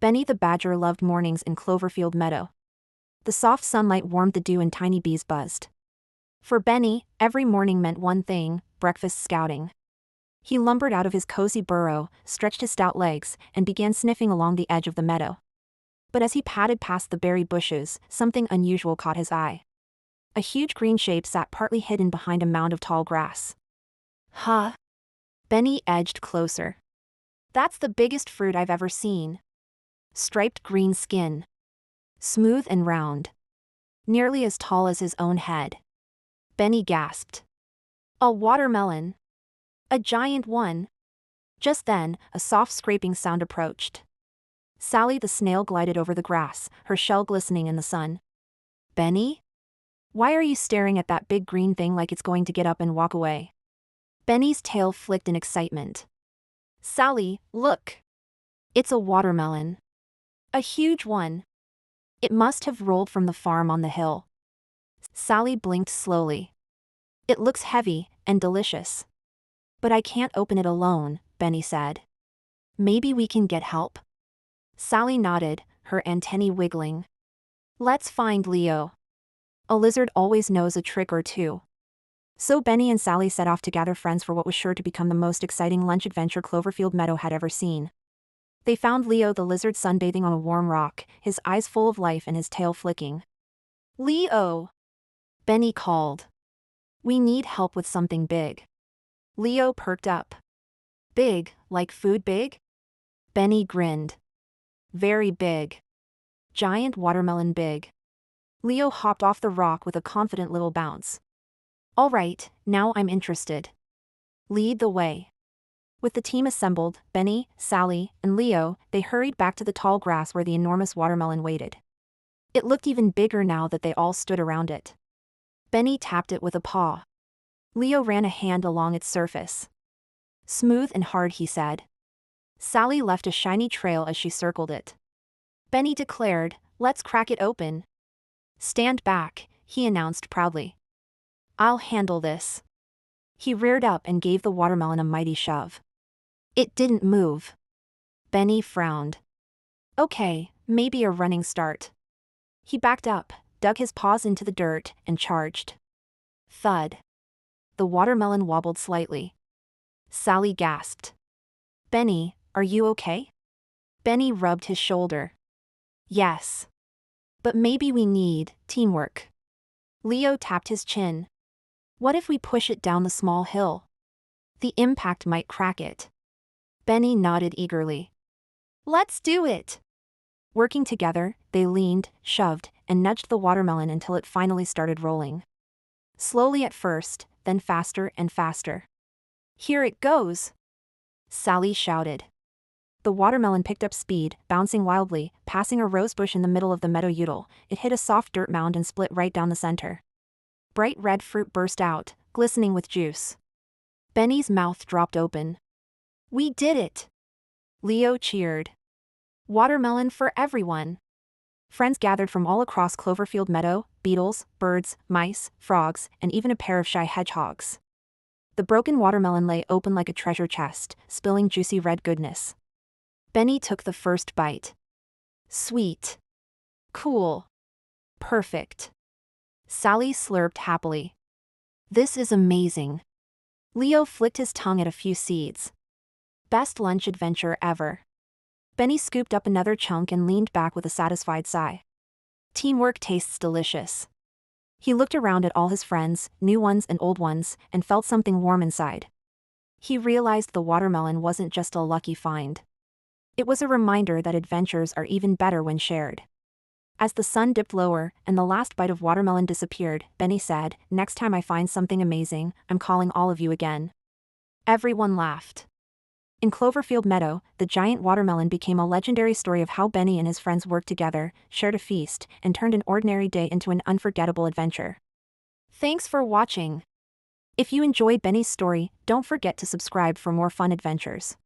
Benny the Badger loved mornings in Cloverfield Meadow. The soft sunlight warmed the dew and tiny bees buzzed. For Benny, every morning meant one thing: breakfast scouting. He lumbered out of his cozy burrow, stretched his stout legs, and began sniffing along the edge of the meadow. But as he padded past the berry bushes, something unusual caught his eye. A huge green shape sat partly hidden behind a mound of tall grass. Huh? Benny edged closer. That's the biggest fruit I've ever seen. Striped green skin. Smooth and round. Nearly as tall as his own head. Benny gasped. A watermelon. A giant one. Just then, a soft scraping sound approached. Sally the snail glided over the grass, her shell glistening in the sun. Benny? Why are you staring at that big green thing like it's going to get up and walk away? Benny's tail flicked in excitement. Sally, look! It's a watermelon. A huge one. It must have rolled from the farm on the hill. Sally blinked slowly. It looks heavy and delicious. But I can't open it alone, Benny said. Maybe we can get help. Sally nodded, her antennae wiggling. Let's find Leo. A lizard always knows a trick or two. So Benny and Sally set off to gather friends for what was sure to become the most exciting lunch adventure Cloverfield Meadow had ever seen. They found Leo the lizard sunbathing on a warm rock, his eyes full of life and his tail flicking. Leo! Benny called. We need help with something big. Leo perked up. Big, like food big? Benny grinned. Very big. Giant watermelon big. Leo hopped off the rock with a confident little bounce. All right, now I'm interested. Lead the way. With the team assembled, Benny, Sally, and Leo, they hurried back to the tall grass where the enormous watermelon waited. It looked even bigger now that they all stood around it. Benny tapped it with a paw. Leo ran a hand along its surface. Smooth and hard, he said. Sally left a shiny trail as she circled it. Benny declared, let's crack it open. Stand back, he announced proudly. I'll handle this. He reared up and gave the watermelon a mighty shove. It didn't move. Benny frowned. Okay, maybe a running start. He backed up, dug his paws into the dirt, and charged. Thud. The watermelon wobbled slightly. Sally gasped. Benny, are you okay? Benny rubbed his shoulder. Yes. But maybe we need teamwork. Leo tapped his chin. What if we push it down the small hill? The impact might crack it. Benny nodded eagerly. Let's do it! Working together, they leaned, shoved, and nudged the watermelon until it finally started rolling. Slowly at first, then faster and faster. Here it goes! Sally shouted. The watermelon picked up speed, bouncing wildly, passing a rosebush in the middle of the meadow util. It hit a soft dirt mound and split right down the center. Bright red fruit burst out, glistening with juice. Benny's mouth dropped open. We did it! Leo cheered. Watermelon for everyone! Friends gathered from all across Cloverfield Meadow, beetles, birds, mice, frogs, and even a pair of shy hedgehogs. The broken watermelon lay open like a treasure chest, spilling juicy red goodness. Benny took the first bite. Sweet. Cool. Perfect. Sally slurped happily. This is amazing. Leo flicked his tongue at a few seeds. Best lunch adventure ever. Benny scooped up another chunk and leaned back with a satisfied sigh. Teamwork tastes delicious. He looked around at all his friends, new ones and old ones, and felt something warm inside. He realized the watermelon wasn't just a lucky find. It was a reminder that adventures are even better when shared. As the sun dipped lower and the last bite of watermelon disappeared, Benny said, next time I find something amazing, I'm calling all of you again. Everyone laughed. In Cloverfield Meadow, the giant watermelon became a legendary story of how Benny and his friends worked together, shared a feast, and turned an ordinary day into an unforgettable adventure. Thanks for watching. If you enjoyed Benny's story, don't forget to subscribe for more fun adventures.